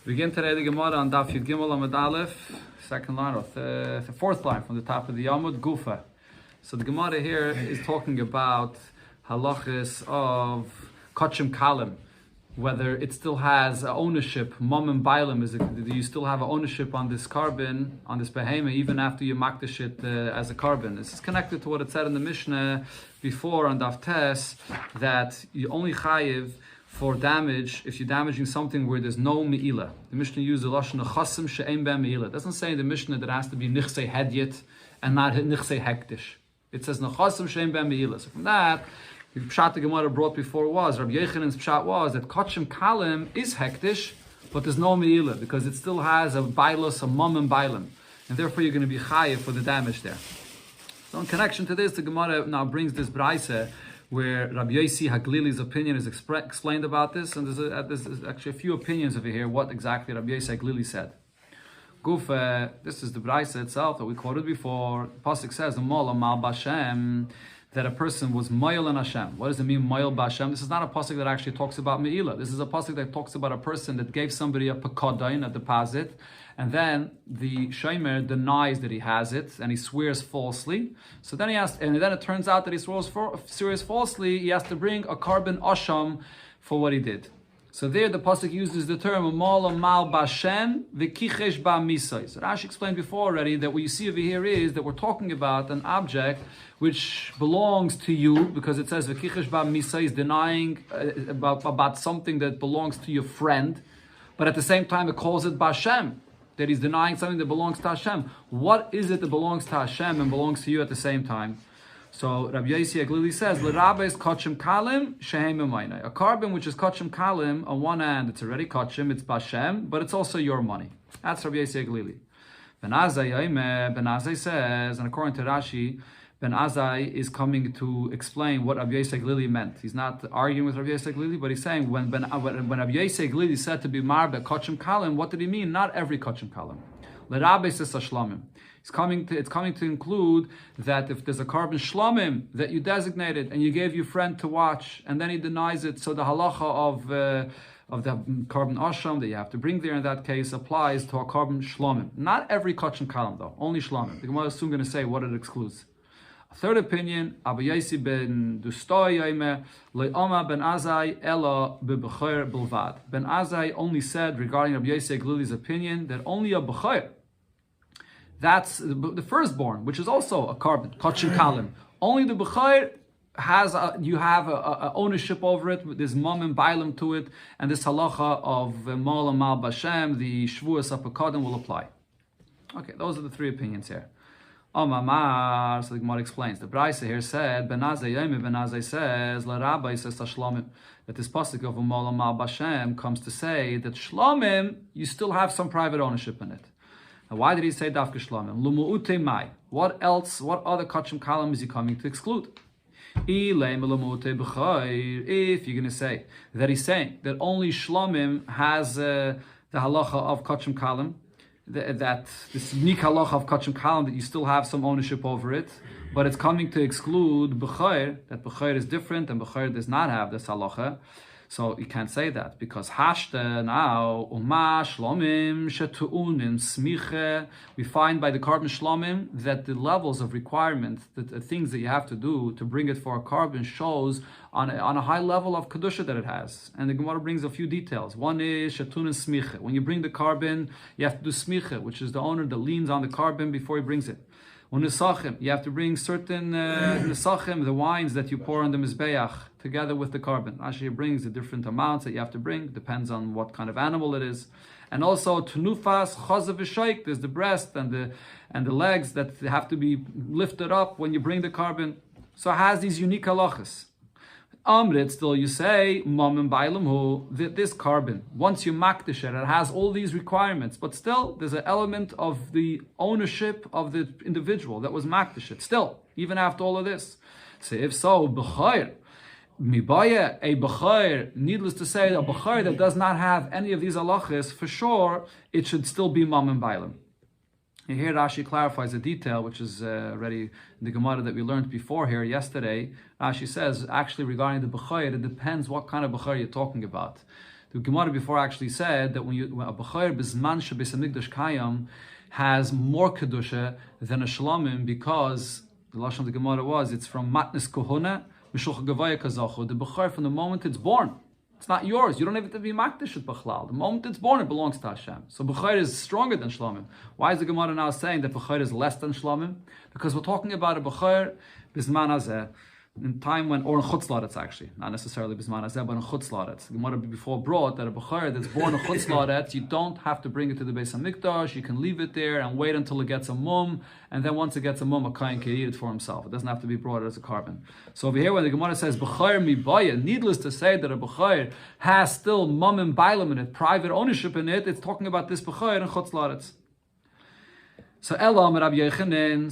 Begin today the Gemara on Daf Yud Gimel Amud Aleph, second line, or the fourth line from the top of the Yamud, Gufa. So the Gemara here is talking about halachas of Kachim Kalim, whether it still has ownership, mom and bailim, do you still have ownership on this carbon, on this behema, even after you makdish it as a carbon? This is connected to what it said in the Mishnah before on Daf Tes, that you only chayiv for damage if you're damaging something where there's no me'ilah. The Mishnah uses the lashon chasim she'ein ben me'ilah. It doesn't say in the Mishnah that it has to be nichsei hedyet and not nichsei hektish. It says chasim she'ein ben me'ilah. So from that, the pshat the Gemara brought before was, Rabbi Yechanan's pshat was that kachim kalim is hektish, but there's no me'ilah because it still has a bailos, a mum and bailim, and therefore you're going to be chayiv for the damage there. So in connection to this, the Gemara now brings this braisa where Rabbi Yossi Haglili's opinion is explained about this, and there's actually a few opinions over here what exactly Rabbi Yossi Haglili said. Guf, this is the braisa itself that we quoted before. Pasuk says, "Mola mal b'Hashem," that a person was moil in Hashem. What does it mean, moil b'Hashem? This is not a pasuk that actually talks about me'ilah. This is a pasuk that talks about a person that gave somebody a pekodain, a deposit, and then the shomer denies that he has it, and he swears falsely. So then then it turns out that he swears falsely. He has to bring a carbon asham for what he did. So there, the pasuk uses the term "mal mal b'Hashem v'kichesh ba misay." So Rashi explained before already that what you see over here is that we're talking about an object which belongs to you, because it says v'kichesh ba misay is denying about something that belongs to your friend, but at the same time it calls it b'Hashem, that he's denying something that belongs to Hashem. What is it that belongs to Hashem and belongs to you at the same time? So Rabbi Yossi Haglili says, "L'Rabbe is kachim kalim shehem emayna." A carbon which is kachim kalim, on one hand it's already kachim, it's b'Hashem, but it's also your money. That's Rabbi Yossi Haglili. Ben Azai says, and according to Rashi, Ben Azai is coming to explain what Rabbi Yossi Haglili meant. He's not arguing with Rabbi Yossi Haglili, but he's saying when Rabbi Yossi Haglili said to be marbe kachim kalim, what did he mean? Not every kachim kalim. L'Rabbe says shlamim. It's coming to include that if there's a carbon shlamim that you designated and you gave your friend to watch, and then he denies it, so the halacha of the carbon asham that you have to bring there in that case applies to a carbon shlamim. Not every kachim kalim though, only shlamim. The Gemara is soon going to say what it excludes. A third opinion, Abba Yossi ben Dustoy Yaime Le'oma ben Azai Ela beBechair Bilvad. Ben Azai only said regarding Rabbi Yossi Haglili's opinion that only a bechair, that's the firstborn, which is also a carbon, kachim kalim. Only the bechair has you have a ownership over it. There's mom and bailim to it, and this halacha of mal mal b'Hashem, the shvuas apakadim, will apply. Okay, those are the three opinions here. Amamar, so the Gemara explains. The Braisa here said, Ben Azai says, La Rabbi says Shlomim, that this pasuk of mal mal b'Hashem comes to say that Shlomim, you still have some private ownership in it. Now, why did he say Dafka Shlomim? Lumu'ute mai. What else? What other kachim kalim is he coming to exclude? If you're going to say that he's saying that only Shlomim has the halacha of kachim kalim, that this unique halacha of kachim kalim, that you still have some ownership over it, but it's coming to exclude b'chair, that b'chair is different and b'chair does not have this halacha. So you can't say that, because hashta now uma shlomim shetuunim smiche. We find by the carbon shlomim that the levels of requirement, the things that you have to do to bring it for a carbon, shows on a high level of kedusha that it has. And the Gemara brings a few details. One is shetuunim smiche. When you bring the carbon, you have to do smiche, which is the owner that leans on the carbon before he brings it. Unesachim, you have to bring certain nesachim, the wines that you pour on the mizbeach, together with the carbon. Actually, it brings the different amounts that you have to bring, depends on what kind of animal it is. And also tunufas chazav v'shaik, there's the breast and the legs that have to be lifted up when you bring the carbon. So it has these unique halachas. Amrit, still you say, mom and bailam hu, this carbon, once you makdish it has all these requirements, but still there's an element of the ownership of the individual that was makdish it, still, even after all of this. So if so, b'chair, mibaya, a b'chair, needless to say, a b'chair that does not have any of these halachas, for sure, it should still be mom and bailam. And here Rashi clarifies a detail, which is already the Gemara that we learned before here yesterday. Rashi says, actually regarding the b'chayr, it depends what kind of b'chayr you're talking about. The Gemara before actually said that when a B'chayr B'zman Shebeis HaMikdash Kayam has more Kedusha than a Shlamim, because the Lashon of the Gemara was, it's from Matnis Kohuna, Mishulcha Gavaya Kazachu. The B'chayr, from the moment it's born, it's not yours. You don't have to be Makdish at B'chlal. The moment it's born, it belongs to Hashem. So B'chayr is stronger than Shlamim. Why is the Gemara now saying that B'chayr is less than Shlamim? Because we're talking about a B'chayr B'zman Hazeh, in time when, or in Chutz La'aretz actually, not necessarily B'zman Hazeh, but in Chutz La'aretz. The Gemara before brought that a B'chayr that's born in Chutz La'aretz, you don't have to bring it to the Beis HaMikdash, you can leave it there and wait until it gets a mum, and then once it gets a mum, a Kayin can eat it for himself. It doesn't have to be brought as a carbon. So over here when the Gemara says B'chayr Mibaya, needless to say that a B'chayr has still mum and bailam in it, private ownership in it, it's talking about this B'chayr in Chutz La'aretz. So Rabbi Yochanan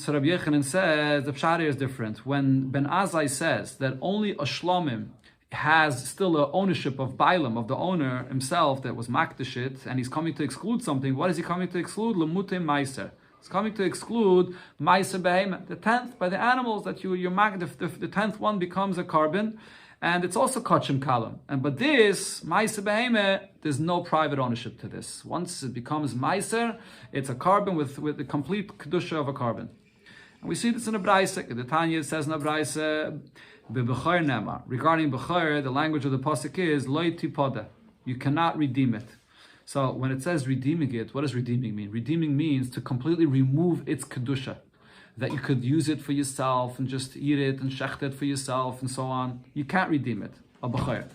says the pshat is different. When Ben Azai says that only a shlamim has still a ownership of bailam, of the owner himself that was makdashit, and he's coming to exclude something, what is he coming to exclude? Lemute meiser. He's coming to exclude meiser behema, the 10th by the animals that the 10th one becomes a carbon, and it's also kachim kalam. But this meiser behema, there's no private ownership to this. Once it becomes meiser, it's a carbon with the complete kedusha of a carbon. And we see this in the Braise. The Tanya says in the Braise, B'B'chayr Nema. Regarding B'chayr, the language of the pasuk is Loi Tipoda. You cannot redeem it. So when it says redeeming it, what does redeeming mean? Redeeming means to completely remove its kedusha, that you could use it for yourself and just eat it and shecht it for yourself and so on. You can't redeem it, a B'chayr.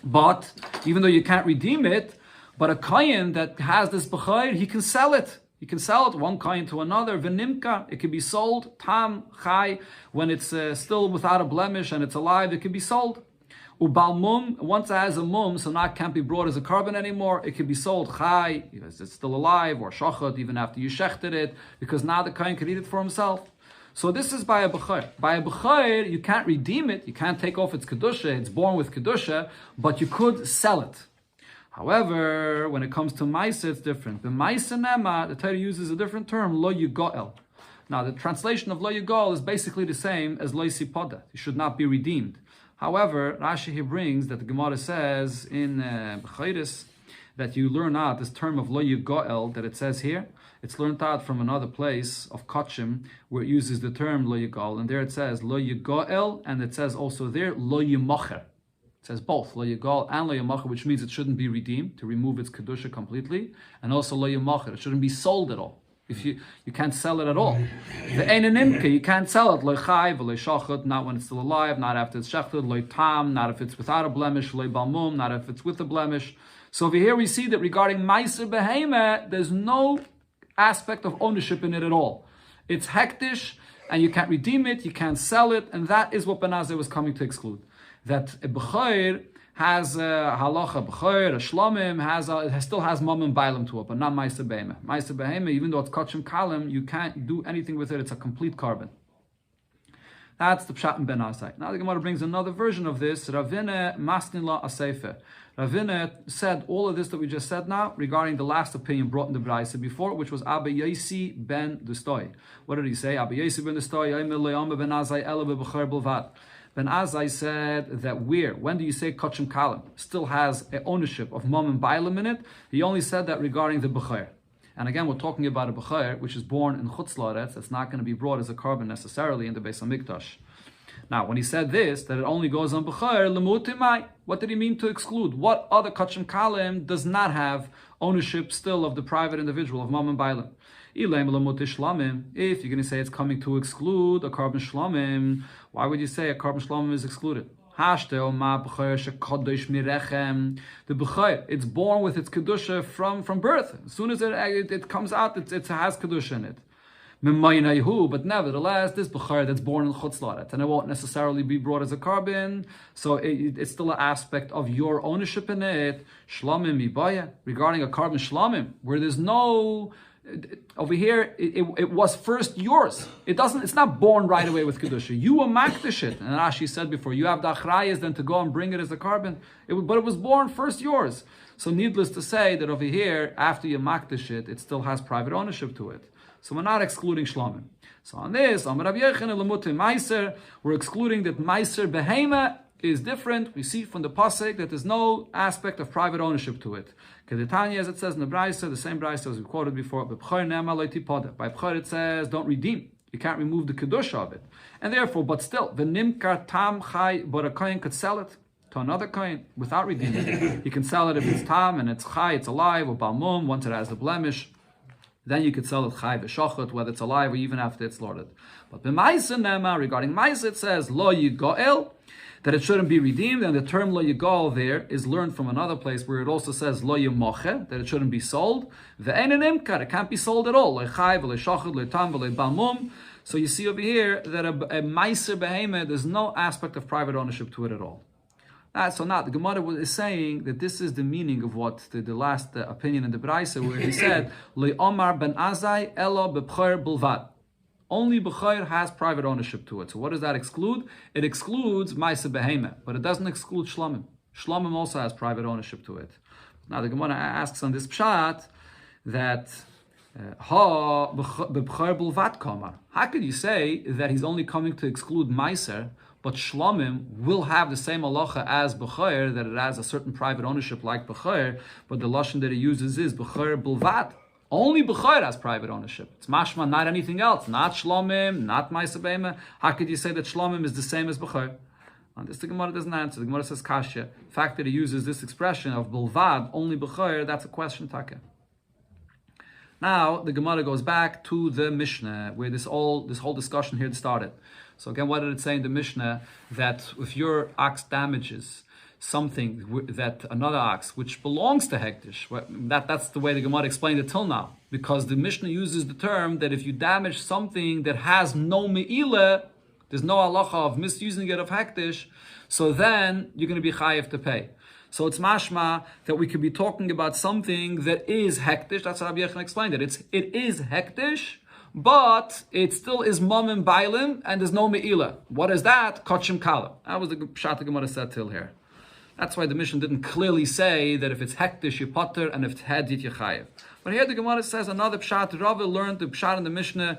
But even though you can't redeem it, but a kayin that has this B'chayr, he can sell it. You can sell it, one kayin to another. V'nimka, it can be sold. Tam, chai, when it's still without a blemish and it's alive, it can be sold. Ubal mum, once it has a mum, so now it can't be brought as a carbon anymore. It can be sold chai, because it's still alive, or shachat, even after you shechted it, because now the kayin can eat it for himself. So this is by a B'chayr. By a B'chayr, you can't redeem it, you can't take off its kedusha, it's born with kedusha, but you could sell it. However, when it comes to Maisa, it's different. The Maisa Nema, the Torah uses a different term, Lo Yugoel. Now, the translation of Lo Yugoel is basically the same as Lo Sipoda. It should not be redeemed. However, Rashi here brings that the Gemara says in B'chayris that you learn out this term of Lo Yugoel that it says here. It's learned out from another place of Kachim where it uses the term Lo Yugoel. And there it says Lo Yugoel, and it says also there Lo Yumacher. It says both, Lo Yigal and Lo Yamacher, which means it shouldn't be redeemed, to remove its Kedusha completely, and also Lo Yamacher, it shouldn't be sold at all. If you can't sell it at all. The Einanimke, you can't sell it, Lo Chai, Lo Shachat, not when it's still alive, not after it's shechted, Lo Tam, not if it's without a blemish, Lo Balmum, not if it's with a blemish. So over here we see that regarding Meiser Behema, there's no aspect of ownership in it at all. It's hektish, and you can't redeem it, you can't sell it, and that is what Ben Azai was coming to exclude. That a B'chayr has a halacha B'chayr, a shlamim, still has mum and bailam to it, but not ma'aser behema. Ma'aser behema, even though it's kachim kalim, you can't do anything with it, it's a complete carbon. That's the pshat in Ben Azai. Now the Gemara brings another version of this, Ravina masnin la aseife. Ravina said all of this that we just said now regarding the last opinion brought in the Braise before, which was Abba Yasi ben Dustoi. What did he say? Abba Yasi ben Dustoi, Ben Azai ela b'B'chayr b'lvad. Ben Azai said that when do you say Kachim Kalim still has an ownership of mum and bailam in it? He only said that regarding the B'chayr. And again, we're talking about a B'chayr which is born in Chutz La'aretz. That's not going to be brought as a carbon necessarily in the Beis HaMikdash. Now, when he said this, that it only goes on B'chayr, L'mutimai, what did he mean to exclude? What other Kachim Kalim does not have ownership still of the private individual, of mum and bailam? If you're going to say it's coming to exclude a carbon shlamim, why would you say a carbon shlamim is excluded? The B'chayr, it's born with its kedusha from birth. As soon as it comes out, it has kedusha in it. But nevertheless, this B'chayr that's born in Chutz La'aretz, and it won't necessarily be brought as a carbon, so it's still an aspect of your ownership in it. Shlamim mibaya, regarding a carbon shlamim, where there's no... Over here, it was first yours. It's not born right away with kedusha. You were makdish it, and Rashi said before, you have the achrayas then to go and bring it as a carbon. But it was born first yours. So needless to say that over here, after you makdish it still has private ownership to it. So we're not excluding shlamim. So on this, we're excluding that meiser behema is different. We see from the pasuk that there's no aspect of private ownership to it. Kedetanya, as it says in the Braisa, the same Braisa as we quoted before. By B'chor it says, don't redeem. You can't remove the kedusha of it, and therefore, but still, the nimkar tam chai, but a kohen could sell it to another kohen without redeeming it. He can sell it if it's tam and it's chai, it's alive, or balmum, once it has the blemish. Then you could sell it chai v'shochet, whether it's alive or even after it's slaughtered. But b'maisa nema, regarding maisa, it says lo yigoel, that it shouldn't be redeemed, and the term lo yigoel there is learned from another place where it also says lo yimoche, that it shouldn't be sold. Ve'ein imkar, it can't be sold at all. Lo chai v'lo shochet, lo tam v'lo balmum. So you see over here that a meiser behemoth, there's no aspect of private ownership to it at all. So now the Gemara is saying that this is the meaning of what the last opinion in the Braisa, where he said, Le Omar ben Azai elo b'chor bulvad. Only b'chor has private ownership to it. So what does that exclude? It excludes ma'aser behemoth, but it doesn't exclude shlomim. Shlomim also has private ownership to it. Now the Gemara asks on this pshat that Bava Kama. How could you say that he's only coming to exclude ma'aser, but shlomim will have the same halacha as b'chor, that it has a certain private ownership like b'chor, but the lashon that he uses is b'chor bulvat. Only b'chor has private ownership. It's mashma, not anything else. Not shlomim, not ma'aser behemoth. How could you say that shlomim is the same as b'chor? On this the Gemara doesn't answer. The Gemara says kasha. The fact that he uses this expression of bulvad, only b'chor, that's a question taka. Now the Gemara goes back to the Mishnah where this whole discussion here started. So again, what did it say in the Mishnah? That if your ox damages something that another ox, which belongs to Hektish, that's the way the Gemara explained it till now. Because the Mishnah uses the term that if you damage something that has no me'ila, there's no halacha of misusing it of Hektish, so then you're going to be chayiv to pay. So it's mashma that we could be talking about something that is hektish. That's how Rabbi Yechon explained it. It is hektish, but it still is mom and bailim, and there's no me'ila. What is that? Kachim kalam. That was the pshat the Gemara said till here. That's why the Mishnah didn't clearly say that if it's hektish you potter and if it's hedit you chayiv. But here the Gemara says another pshat. Rava learned the pshat in the Mishnah,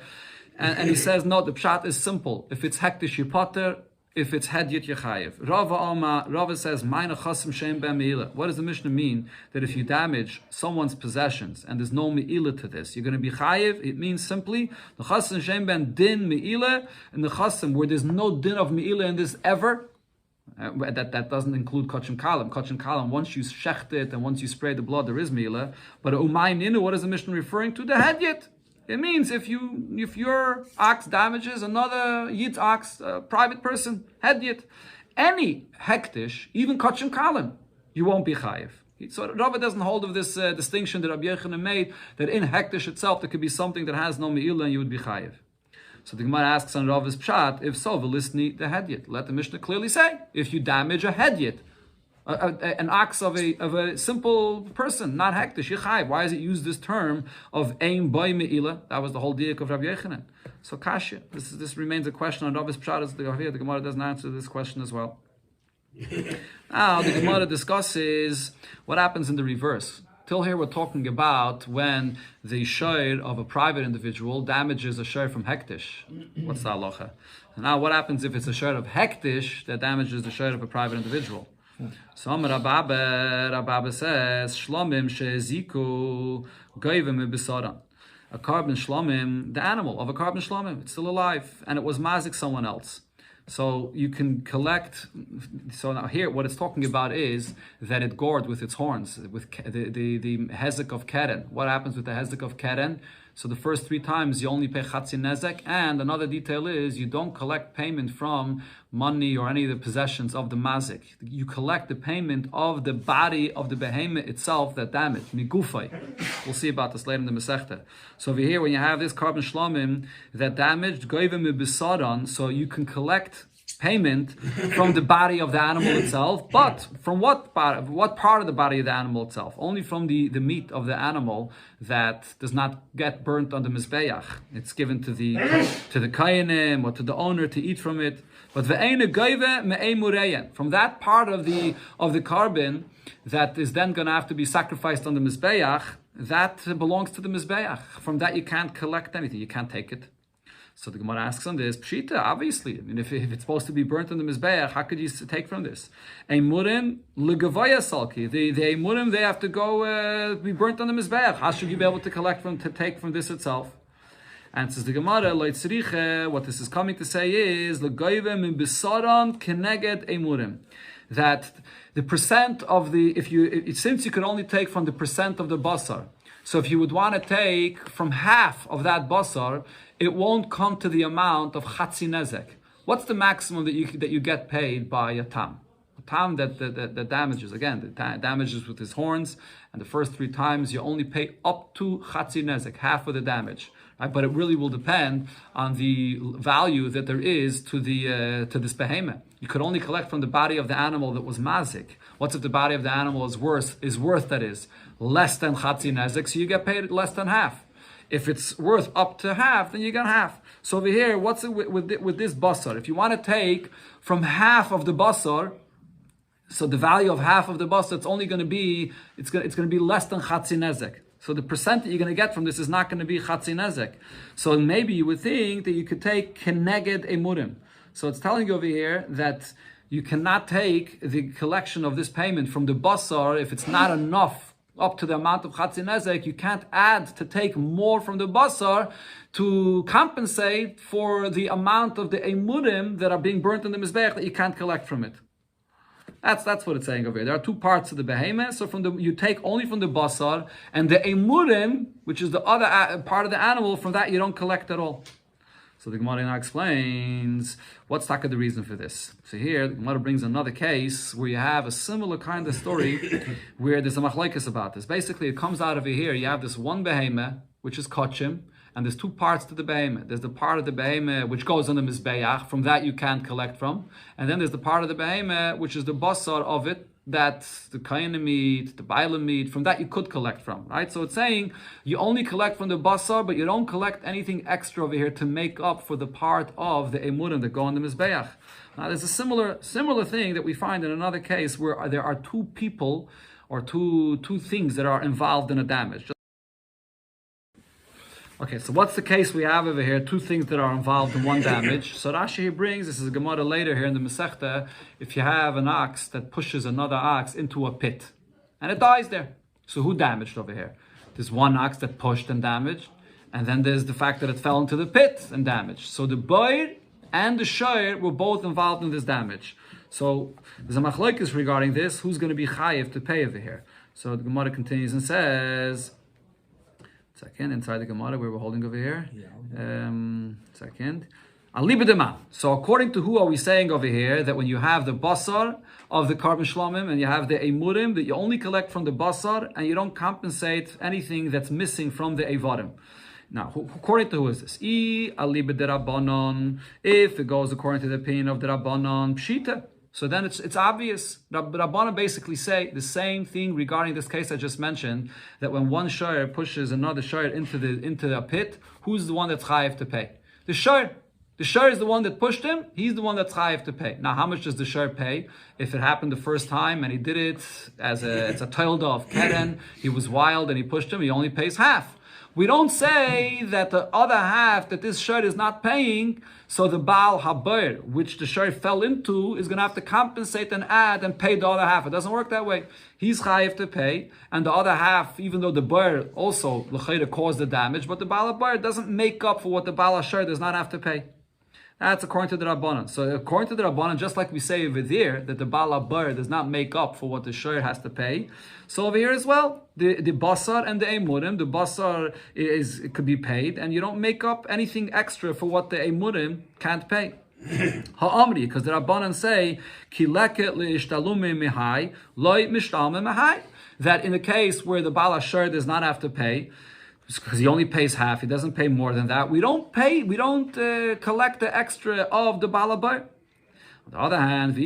and he says no, the pshat is simple. If it's hektish you potter. If it's Hedyet Yechayev. Rava says, Maina Chasim Shem Ben Me'ila. What does the Mishnah mean? That if you damage someone's possessions and there's no Me'ila to this, you're going to be Chayev? It means simply, the Chasim Shem Ben Din Me'ila, and the Chasim, where there's no Din of Me'ila in this ever, that doesn't include Kachim Kalam. Kachim Kalam, once you shecht it and once you spray the blood, there is Me'ila. But Umayim Ninu, what is the Mishnah referring to? The Hedyet. It means if your ox damages another yid ox, private person, hedyet, any hektish, even kachim kalim, you won't be chayiv. So Rava doesn't hold of this distinction that Rabbi Yechon made, that in hektish itself there could be something that has no me'ila and you would be chayiv. So the Gemara asks on Rava's pshat, if so, v'lisni the hedyet. Let the Mishnah clearly say, if you damage a hedyet, an ox of a simple person, not hektish, yichayv. Why does it use this term of aim boy me'ila? That was the whole diak of Rabbi Yechanan. So kasha, this remains a question on Rabbi's pshat. The Gemara doesn't answer this question as well. Now the Gemara discusses what happens in the reverse. Till here we're talking about when the shayr of a private individual damages a shayr from hektish. What's the halacha? Now what happens if it's a shayr of hektish that damages the shayr of a private individual? So Rabba says, Shlomim sheziku goyvim bisaran. A carbon shlomim, the animal of a carbon shlomim, it's still alive, and it was mazik someone else. So you can collect. So now here, what it's talking about is that it gored with its horns, with the hezek of keren. What happens with the hezek of keren? So the first 3 times you only pay chatzi nezek, and another detail is you don't collect payment from money or any of the possessions of the mazik. You collect the payment of the body of the behemoth itself that damaged, migufay. We'll see about this later in the Masechta. So over here, when you have this carbon shlomim that damaged, goyvim bisaran, so you can collect payment from the body of the animal itself, but from what part of the body of the animal itself? Only from the meat of the animal that does not get burnt on the mizbeach. It's given to the kayanim or to the owner to eat from it. But from that part of the carbon that is then going to have to be sacrificed on the mizbeach, that belongs to the mizbeach. From that you can't collect anything. You can't take it. So the Gemara asks on this, Pshita, obviously. I mean, if it's supposed to be burnt on the Mizbeach, how could you take from this? Eimurim legavaya salki. The Eimurim, they have to go be burnt on the Mizbeach. How should you be able to take from this itself? And says the Gemara, what this is coming to say is, legoyve min bisaran keneged Eimurim. That the percent of since you could only take from the percent of the basar, so if you would want to take from half of that basar, it won't come to the amount of chatzi nezek. What's the maximum that you get paid by a tam? A tam that damages, again, that damages with his horns, and the first 3 times you only pay up to chatzi nezek, half of the damage. Right? But it really will depend on the value that there is to this behemoth. You could only collect from the body of the animal that was mazik. What's if the body of the animal is worth less than chatzi nezek, so you get paid less than half. If it's worth up to half, then you get half. So over here, what's it with this basar? If you want to take from half of the basar, so the value of half of the basar, it's going to be less than chatzi nezek. So the percent that you're going to get from this is not going to be chatzi nezek. So maybe you would think that you could take keneged emurim. So it's telling you over here that you cannot take the collection of this payment from the basar if it's not enough up to the amount of chatzi nezek. You can't add to take more from the basar to compensate for the amount of the emurim that are being burnt in the mizbeach that you can't collect from it. That's what it's saying over here. There are 2 parts of the behemoth. So you take only from the basar, and the emurim, which is the other part of the animal, from that you don't collect at all. So the Gemara now explains what's the reason for this. So here the Gemara brings another case where you have a similar kind of story where there's a machlokes about this. Basically, it comes out over here. You have this one behemoth which is kachim, and there's 2 parts to the behemoth. There's the part of the behemoth which goes on the mizbeach. From that you can't collect from, and then there's the part of the behemoth which is the basar of it, that the kayanim meat, the bailam meat, from that you could collect from, right? So it's saying you only collect from the basar, but you don't collect anything extra over here to make up for the part of the emurim that go on the mizbeach. Now there's a similar thing that we find in another case where there are 2 people or two things that are involved in a damage. Okay, so what's the case we have over here? 2 things that are involved in one damage. So Rashi here brings, this is a Gemara later here in the Masechta, if you have an ox that pushes another ox into a pit, and it dies there. So who damaged over here? There's one ox that pushed and damaged, and then there's the fact that it fell into the pit and damaged. So the boy and the shoyer were both involved in this damage. So there's a machlokes regarding this, who's going to be chayiv to pay over here. So the Gemara continues and says, second, inside the Gemara where we're holding over here. Second. So according to who are we saying over here that when you have the basar of the carbon shlamim and you have the emurim, that you only collect from the basar and you don't compensate anything that's missing from the evarim? Now, according to who is this? If it goes according to the opinion of the Rabbanon, pshita. So then it's obvious. Rabbanan basically say the same thing regarding this case I just mentioned, that when one shoyer pushes another shoyer into a pit, who's the one that's chayiv to pay? The shoyer. The shoyer is the one that pushed him. He's the one that's chayiv to pay. Now, how much does the shoyer pay? If it happened the first time and he did it it's a toilda of keren, he was wild and he pushed him, he only pays half. We don't say that the other half that this shirt is not paying, so the Baal Haber, which the shirt fell into, is going to have to compensate and add and pay the other half. It doesn't work that way. He's chayiv to pay, and the other half, even though the Ber also l'chayra caused the damage, but the Baal Haber doesn't make up for what the Baal Hasher does not have to pay. That's according to the Rabbanan. So according to the Rabbanan, just like we say over there, that the Baal Haber does not make up for what the Shoyer has to pay, so over here as well, the Basar and the Emurim, the Basar it could be paid, and you don't make up anything extra for what the Emurim can't pay. Ha'amri, because the Rabbanan say, Ki leket le'ishtalume mihai, loy mishtalme mihai, that in the case where the Baal Hasher does not have to pay, because he only pays half, he doesn't pay more than that, we don't collect the extra of the Baal Haber. On the other hand,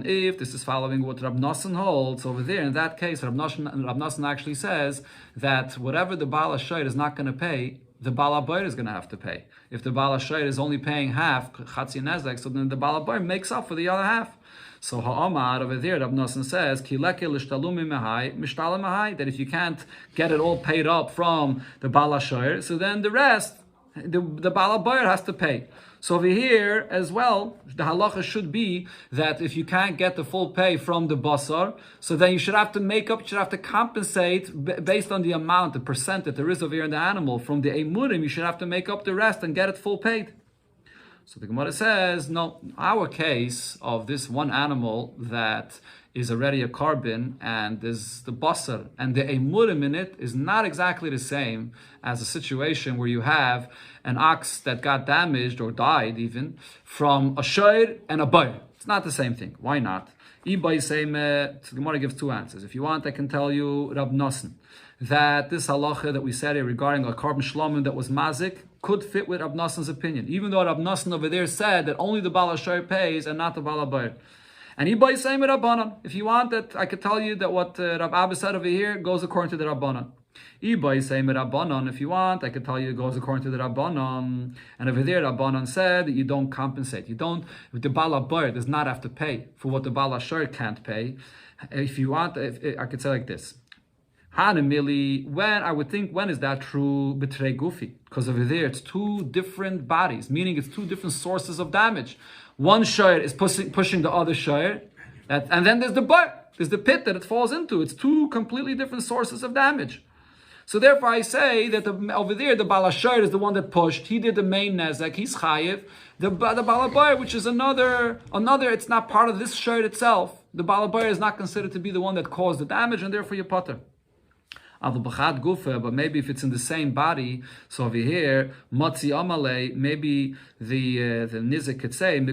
if this is following what Rab Nosson holds over there, in that case, Rab Nosson actually says that whatever the Baal Hasher is not going to pay, the Baal Haber is going to have to pay. If the Baal Hasher is only paying half, Chatzi Nezek, so then the Baal Haber makes up for the other half. So Ha'amar over there, Rab Nosson says, Ki leke l'shtalumi mehai, mishtala mehai, that if you can't get it all paid up from the Baal Hasher, so then the rest, the Baal Bayr has to pay. So over here as well, the halacha should be that if you can't get the full pay from the basar, so then you should have to compensate based on the amount, the percent that there is over here in the animal from the emurim. You should have to make up the rest and get it full paid. So the Gemara says, no, our case of this one animal that is already a carbon and there's the basar and the emurim in it is not exactly the same as a situation where you have an ox that got damaged or died even from a shayr and a bayr. It's not the same thing. Why not? The Gemara gives two answers. If you want, I can tell you Rab Nosson that this halacha that we said here regarding a carbon shlomim that was mazik could fit with Rab Nosson's opinion, even though Rab Nosson over there said that only the Baal HaShayr pays and not the Baal HaBayr. And he by saying Rabbanan. If you want that, I could tell you that what Rab Abba said over here goes according to the Rabbanan. By saying Rabbanan, if you want, I could tell you it goes according to the Rabbanan. And over there, Rabbanan said that you don't compensate. You don't. The Baal HaBayr does not have to pay for what the Baal HaShayr can't pay. If you want, I could say like this. Hanamili, when is that true? Betrei gufi, because over there it's two different bodies, meaning it's two different sources of damage. One shayr is pushing the other shayr, and then there's the pit that it falls into. It's two completely different sources of damage. So therefore, I say that over there the Baal HaShayr is the one that pushed. He did the main nezek. He's chayiv. The Baal HaBayr, which is another. It's not part of this shayr itself. The Baal HaBayr is not considered to be the one that caused the damage, and therefore you potter. But maybe if it's in the same body, so over here, Matzi Amale, maybe the Nizik could say, it's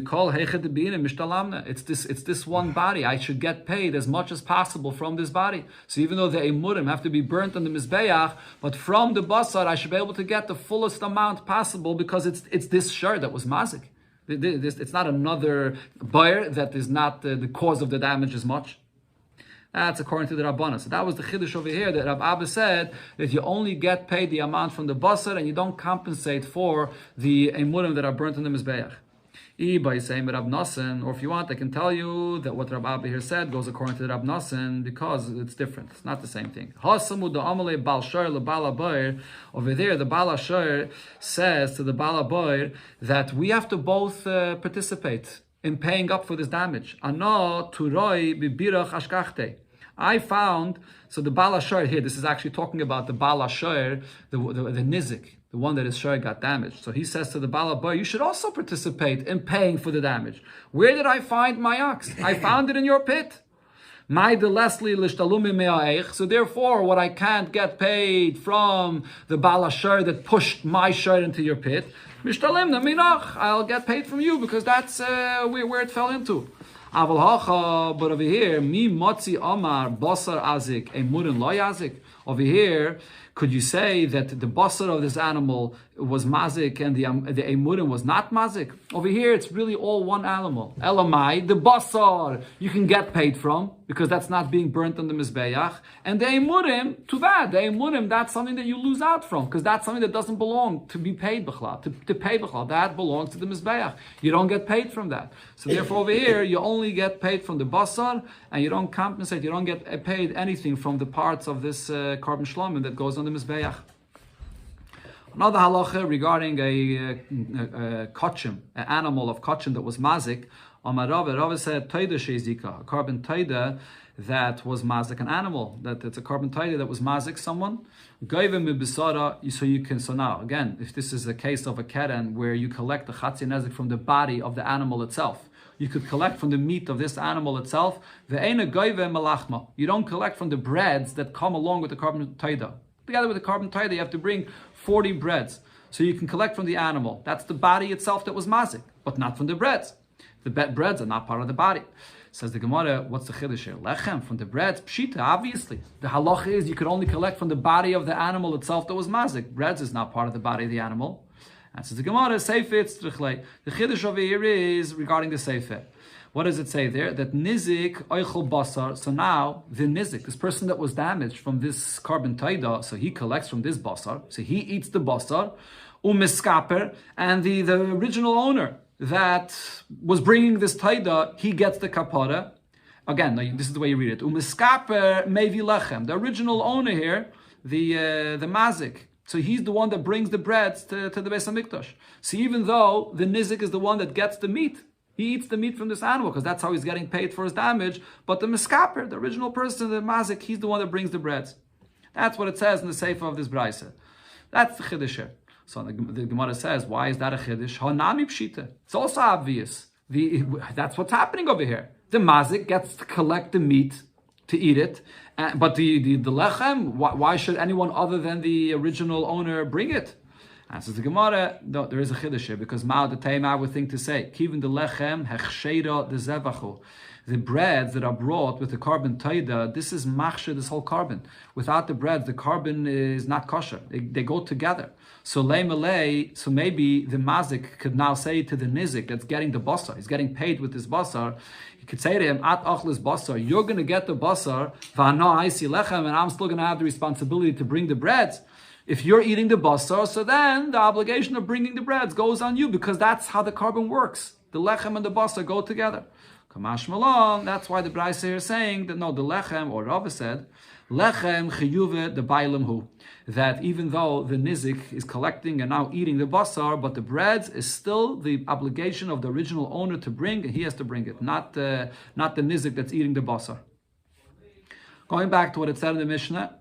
this one body. I should get paid as much as possible from this body. So even though the emurim have to be burnt on the mizbeach, but from the basar, I should be able to get the fullest amount possible because it's this shar that was mazik. It's not another bayr that is not the cause of the damage as much. That's according to the Rabbana. So that was the chiddush over here that Rab Abba said that you only get paid the amount from the basar and you don't compensate for the emurim that are burnt in the mizbeach. By saying Rab Nosson, or if you want, I can tell you that what Rab Abba here said goes according to Rab Nosson because it's different. It's not the same thing. Over there, the Baal HaShayr says to the Baal HaBayr that we have to both participate in paying up for this damage. I found, so the Baal HaShayr here, this is actually talking about the Baal HaShayr, the Nizik, the one that his shayr got damaged. So he says to the Baal HaBayr, you should also participate in paying for the damage. Where did I find my ox? I found it in your pit. So therefore, what I can't get paid from the Baal HaShayr that pushed my shayr into your pit, I'll get paid from you because that's where it fell into. But over here, mi motzi amar basar azik emurin lo yazik. Over here, could you say that the basar of this animal was mazik and the emurim was not mazik? Over here, it's really all one animal. Elamai, the basar you can get paid from because that's not being burnt on the mizbeach, and the emurim, too bad. The emurim, that's something that you lose out from because that's something that doesn't belong to be paid b'chlal, to pay b'chlal. That belongs to the mizbeach. You don't get paid from that. So therefore, over here, you only get paid from the basar, and you don't compensate. You don't get paid anything from the parts of this carbon shlomim that goes on the mizbeach. Another halacha regarding a kachim, an animal of kachim that was mazik. Rava said taida sheizika, a carbon taida that was mazik, an animal that it's a carbon taida that was mazik someone. So now again, if this is a case of a keren where you collect the chatzi nezik from the body of the animal itself, you could collect from the meat of this animal itself. You don't collect from the breads that come along with the carbon taida. Together with the carbon taida, you have to bring 40 breads. So you can collect from the animal. That's the body itself that was mazik, but not from the breads. The breads are not part of the body. Says the Gemara, what's the chiddush here? Lechem, from the breads, pshita, obviously. The halacha is you could only collect from the body of the animal itself that was mazik. Breads is not part of the body of the animal. And says the Gemara, seifet strichlei. The chiddush over here is regarding the seifet. What does it say there? That nizik oichel basar. So now the nizik, this person that was damaged from this carbon taida, so he collects from this basar. So he eats the basar, umiskaper, and the original owner that was bringing this taida, he gets the kapara. Again, this is the way you read it. Umiskaper mevi lechem. The original owner here, the mazik, So he's the one that brings the breads to the Beis HaMikdash. So even though the nizik is the one that gets the meat, he eats the meat from this animal because that's how he's getting paid for his damage. But the miskaper, the original person, the mazik, he's the one that brings the breads. That's what it says in the sefer of this brayse. That's the chiddush. So the Gemara says, why is that a chiddush? Hanami pshita. It's also obvious. That's what's happening over here. The mazik gets to collect the meat to eat it, but the lechem, why should anyone other than the original owner bring it? Answers the Gemara, no, there is a chiddush here, because Ma'al the Taima would think to say, Kivin the lechem hechsheira the zevachu. The breads that are brought with the carbon taida, this is machshir, this whole carbon. Without the bread, the carbon is not kosher. They go together. So so maybe the mazik could now say to the nizik that's getting the basar, he's getting paid with this basar, he could say to him, at achlis basar, you're going to get the basar, v'ana aisi lechem, and I'm still going to have the responsibility to bring the breads. If you're eating the basar, so then the obligation of bringing the breads goes on you, because that's how the carbon works. The lechem and the basar go together. Kamash Malon, that's why the Brayse here is saying that no, the lechem, or Rava said, lechem chiyuve the bailam hu, that even though the nizik is collecting and now eating the basar, but the breads is still the obligation of the original owner to bring, and he has to bring it, not the nizik that's eating the basar. Going back to what it said in the Mishnah,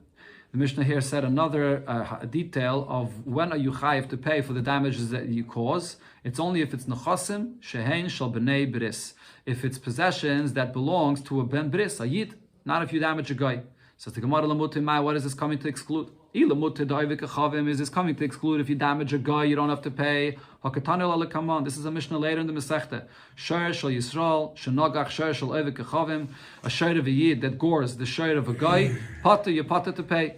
the Mishnah here said another detail of when are you chayiv to pay for the damages that you cause. It's only if it's nechasim, shehein shal b'nei bris. If it's possessions that belongs to a ben bris, a yid, not if you damage a guy. So the Gemara Lamutimai, what is this coming to exclude? Is this coming to exclude if you damage a guy, you don't have to pay? This is a Mishnah later in the Masechta. Shor shel Yisrael, shenogach shor shel evik kachavim, a shor of a yid that gores the shor of a guy, potter, you potter to pay.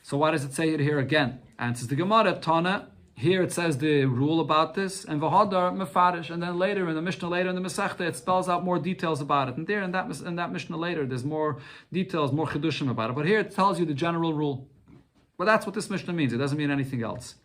So why does it say it here again? Answers the Gemara, Tana, here it says the rule about this, and v'hadar mefarish, and then later in the Mishnah later in the Masechta it spells out more details about it. And there in that Mishnah later there's more details, more chidushim about it. But here it tells you the general rule. But that's what this Mishnah means. It doesn't mean anything else.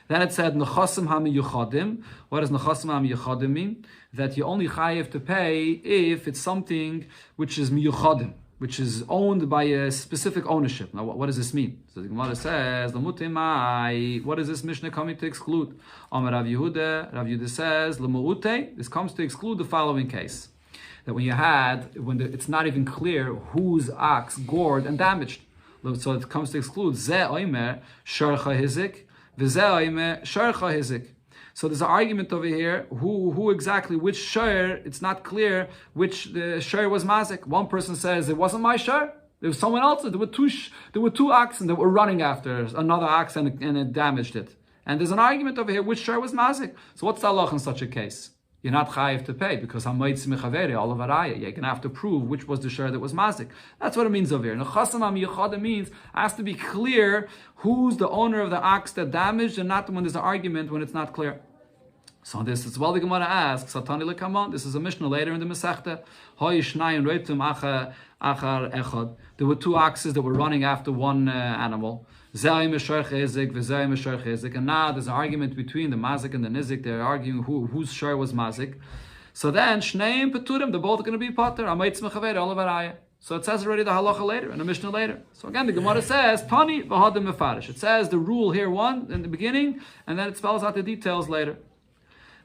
Then it said nechasim hamiyuchadim. What does nechasim hamiyuchadim mean? That you only chayiv to pay if it's something which is miyuchadim, which is owned by a specific ownership. Now, what does this mean? So the Gemara says, "Lamutimai." What is this Mishnah coming to exclude? Amar Rav Yehuda. Rav Yehuda says, "Lamuute." This comes to exclude the following case: that when it's not even clear whose ox gored and damaged. So it comes to exclude ze oimer sharcha hizik, v'ze oimer sharcha hizik. So there's an argument over here, who exactly, which share, it's not clear which the share was mazik. One person says, it wasn't my share, there was someone else's. There were two oxen that were running after another ox and it damaged it. And there's an argument over here, which share was mazik. So what's the halach in such a case? You're not chayiv to pay because hamayitz mechaveri olavaraya. You're gonna have to prove which was the share that was mazik. That's what it means over here. Nechasam hamiyachada means it has to be clear who's the owner of the ox that damaged, and not when there's an argument when it's not clear. So this is well the Gemara asks. Satani lekaman. This is a Mishnah later in the Masechta. Hoyishnayim reitum achar echad. There were two oxes that were running after one animal. And now there's an argument between the mazik and the nizik. They're arguing whose share was mazik. So then shneim peturim, they're both going to be pater. So it says already the halacha later and the Mishnah later. So again the Gemara says tani v'hadim mefarish. It says the rule here one in the beginning, and then it spells out the details later.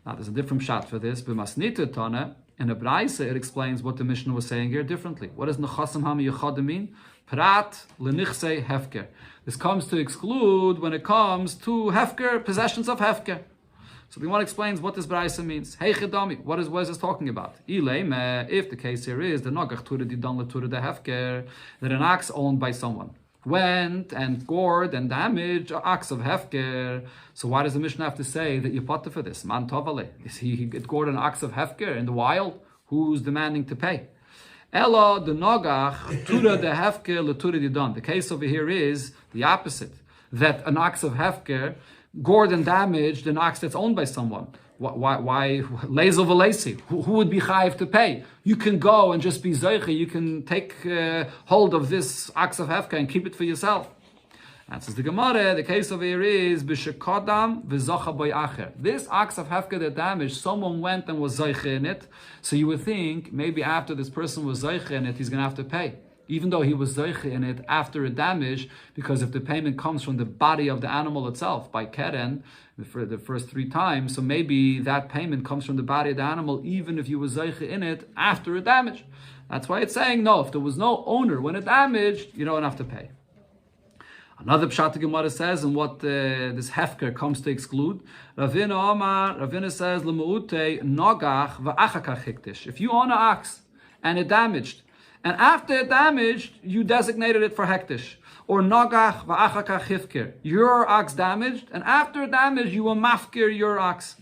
Now there's a different shot for this. B'masnita tana in the Brayse it explains what the Mishnah was saying here differently. What does nechasim hamiyuchadim mean? Prat lenichse hefker. This comes to exclude when it comes to hefker, possessions of hefker. So the one explains what this Brayse means. Hey chedami, what is this talking about? If the case here is the nogach tura di dan tura de hefker, that an ox owned by someone went and gored and damaged an ox of hefker. So why does the Mishnah have to say that you potter for this? Man tovale. Is he gored an ox of hefker in the wild? Who's demanding to pay? Ella the nogach tura de hefker letura di dan. The case over here is the opposite. That an ox of hefker gored and damaged an ox that's owned by someone. Why lezel v'lesi? Who would be chayiv to pay? You can go and just be zeiche. You can take hold of this ox of hefka and keep it for yourself. Answers the Gemara. The case over here is b'shekadam v'zocha boy acher. This ox of hefka that damaged, someone went and was zeiche in it. So you would think maybe after this person was zeiche in it, he's going to have to pay. even though he was zeiche in it after a damage, because if the payment comes from the body of the animal itself, by keren, for the first 3 times, so maybe that payment comes from the body of the animal, even if you was zeiche in it after a damage. That's why it's saying, no, if there was no owner when it damaged, you don't have to pay. Another pshat Gemara says, and what this hefker comes to exclude, Ravina says, L'mu'ute nogach v'achakach hiktish. If you own an ox and it damaged, and after it damaged, you designated it for hektish, or nogach v'achakach hifker. Your ox damaged, and after it damaged, you will mafkir your ox.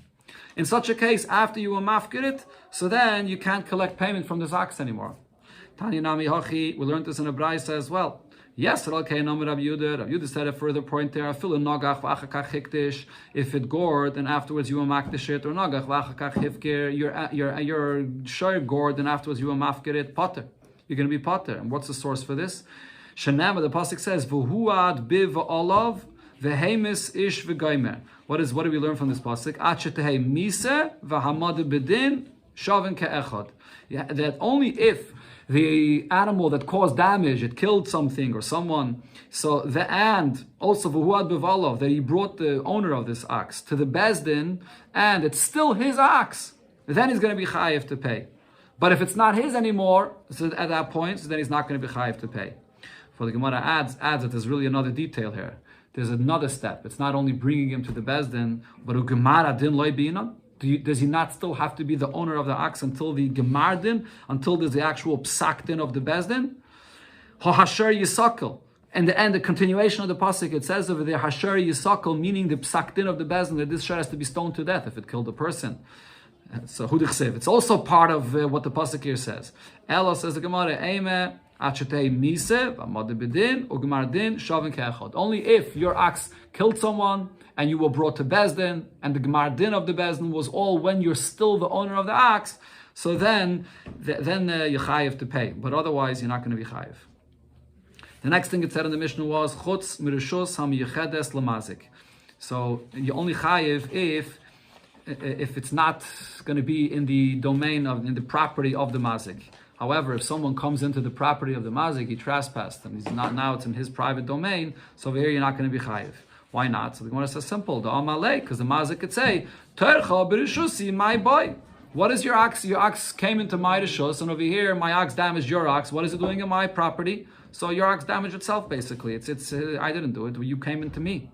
In such a case, after you will mafkir it, so then you can't collect payment from this ox anymore. Tanya Nami Hachi, we learned this in a Braisa as well. Yes, okay, no, Rabbi Yehuda said a further point there. If it gored and afterwards you will makdish it, or nagach v'achakach hifker, your shor gored and afterwards you will mafkir it, potter. You're going to be potter. And what's the source for this? Shenema, the pasuk says, v'huad biv olav v'hemis ish v'gaimer. What do we learn from this pasuk? Achetehei mise v'hamad bedin shavin ke'echad. That only if the animal that caused damage, it killed something or someone, so and also v'huad b'valov, that he brought the owner of this ox to the bezdin, and it's still his ox, then he's going to be chayiv to pay. But if it's not his anymore, so at that point, so then he's not going to be chayiv to pay. For the Gemara adds that there's really another detail here. There's another step. It's not only bringing him to the bezdin, but Gemara din loy binan. Does he not still have to be the owner of the ox until the Gemar din, until there's the actual psak din of the bezdin? Ha-hasher yisakal. And the continuation of the pasuk, it says over there, hasher yisakal, meaning the psak din of the bezdin, that this shar has to be stoned to death if it killed a person. So hudichsev. It's also part of what the pasuk here says. Ella says the Gemara, Eime achetei mise v'amad bedin u'gemar din shavin ke'echad. Only if your ox killed someone and you were brought to bezdin, and the gemar din of the bezdin was all when you're still the owner of the ox, so then you're chayiv to pay. But otherwise, you're not going to be chayiv. The next thing it said in the Mishnah was chutz mirishus hamiyechedes lamazik. So you only chayiv if it's not going to be in the domain in the property of the mazik. However, if someone comes into the property of the mazik, he trespassed, and he's not, now it's in his private domain, so over here you're not going to be chayiv. Why not? So the Gemara says simple, the amalei, because the mazik could say, Tercha b'rishusi, my boy. What is your ox? Your ox came into my rishus, and over here my ox damaged your ox. What is it doing in my property? So your ox damaged itself, basically. It's I didn't do it. You came into me.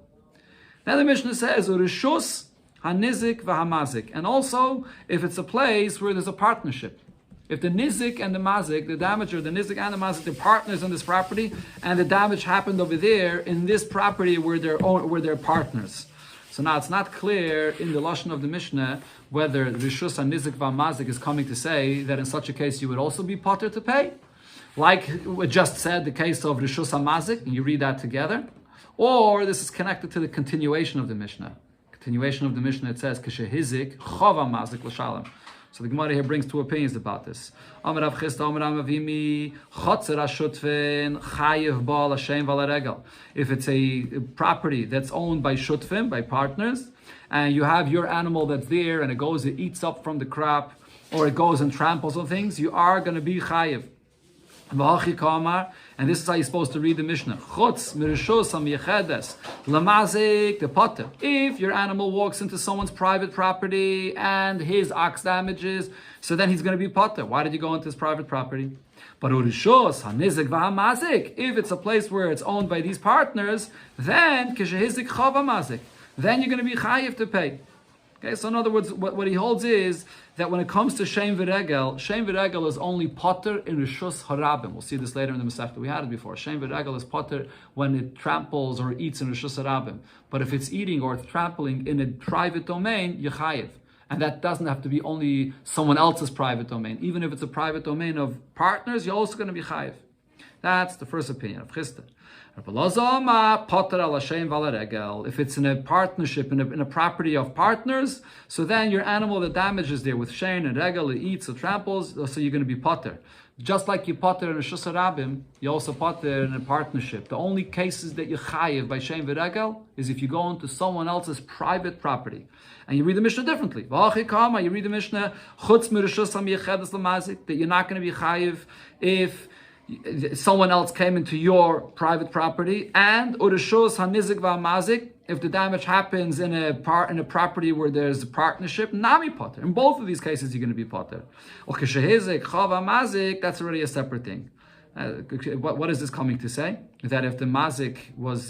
Now the Mishnah says, rishus hanizik v'hamazik. And also, if it's a place where there's a partnership. If the nizik and the mazik, the damager, the nizik and the mazik, they're partners in this property, and the damage happened over there in this property where they're partners. So now it's not clear in the lashon of the Mishnah whether rishus and nizik v'mazik is coming to say that in such a case you would also be potter to pay, like we just said, the case of rishus and mazik, and you read that together, or this is connected to the continuation of the Mishnah. Continuation of the Mishnah, it says kishehizik chava mazik l'shalom. So the Gemara here brings 2 opinions about this. Amar Rav Chisda, Amar Rav Avimi, chotzer hashutfin chayiv bal Hashem v'laregel. If it's a property that's owned by shutfim, by partners, and you have your animal that's there, and it eats up from the crop, or it goes and tramples on things, you are going to be chayiv. And this is how you're supposed to read the Mishnah. Chutz mirishus hamiyechedes lamazik the potter. If your animal walks into someone's private property and his ox damages, so then he's going to be potter. Why did you go into his private property? But urishus hanizik v'hamazik. If it's a place where it's owned by these partners, then kishehizik chavamazik. Then you're going to be chayiv to pay. Okay, so in other words, what he holds is that when it comes to Shem V'regel is only potter in Rishus Harabim. We'll see this later in the Masechta. We had it before. Shem V'regel is potter when it tramples or eats in Rishus Harabim. But if it's eating or it's trampling in a private domain, you're chayiv. And that doesn't have to be only someone else's private domain. Even if it's a private domain of partners, you're also going to be chayiv. That's the first opinion of Chisda. If it's in a partnership, in a property of partners, so then your animal that damages there with shein and regel, it eats or tramples, so you're going to be potter. Just like you potter in a Rishus Harabim, you also potter in a partnership. The only cases that you chayiv by shein v'regel is if you go into someone else's private property. And you read the Mishnah differently. Bava Kama, you read the Mishnah, chutz mirishus hamiyechedes lamazik, that you're not going to be chayiv if someone else came into your private property, and ureshus hanizik v'amazik, if the damage happens in a property where there's a partnership, nami potter. In both of these cases, you're going to be potter. Or keshehizik chav amazik, that's already a separate thing. What is this coming to say? That if the mazik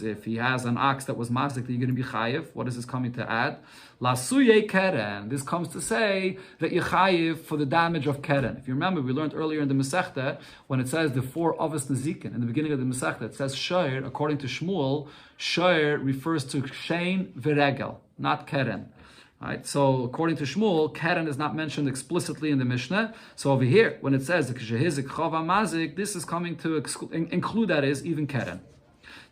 if he has an ox that was mazik, that you're going to be chayiv. What is this coming to add? Lasuye keren. This comes to say that you're chayiv for the damage of keren. If you remember, we learned earlier in the Masechta, when it says the 4 avos nezikin, in the beginning of the Masechta, it says shayr, according to Shmuel, shayr refers to shein v'regel, not keren. Right, so according to Shmuel, keren is not mentioned explicitly in the Mishnah. So over here, when it says kshehizik chava mazik, this is coming to include, that is, even keren.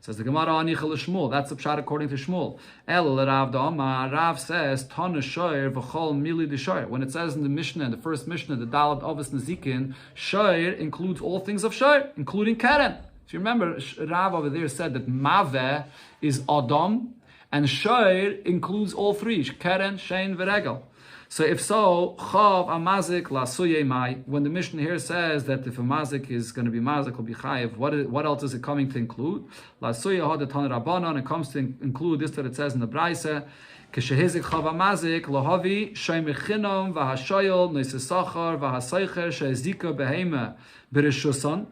Says the Gemara anichel Shmuel. That's the pshat according to Shmuel. El Rav Dama. Rav says ton shoyer v'chol mili de shoyer. When it says in the Mishnah, in the first Mishnah, the Dalad Avos Nezikin, shoyer includes all things of shoyer, including keren. If you remember, Rav over there said that maveh is adam, and shoyer includes all 3, keren, shein, v'regel. So if so, chav amazik la suye mai. When the Mishnah here says that if a mazik is going to be mazik, will be chayiv, what else is it coming to include? La suye hadatan rabbanon. It comes to include this that it says in the Braisa. Keshehizik chav amazik lohavi shein mechinom v'hashoyel neisesachar v'hasaycher sheizika behema b'rishuson.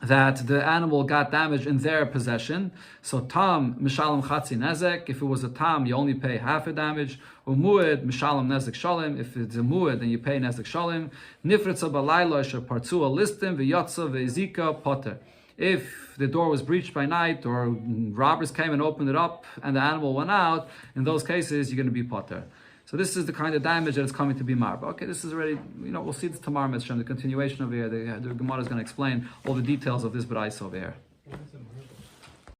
That the animal got damaged in their possession. So tam mishalom chatzi nezek. If it was a tam, you only pay half the damage. Umued mishalom nezek shalim. If it's a mued, then you pay nezek shalim. Nifritza balayla asher partzua listim v'yatza ve'ezika poter. If the door was breached by night, or robbers came and opened it up, and the animal went out, in those cases you're going to be poter. So this is the kind of damage that is coming to be marba. Okay, this is already, we'll see this tomorrow, Mitzvah, the continuation of here. The Gemara is going to explain all the details of this B'rais over here.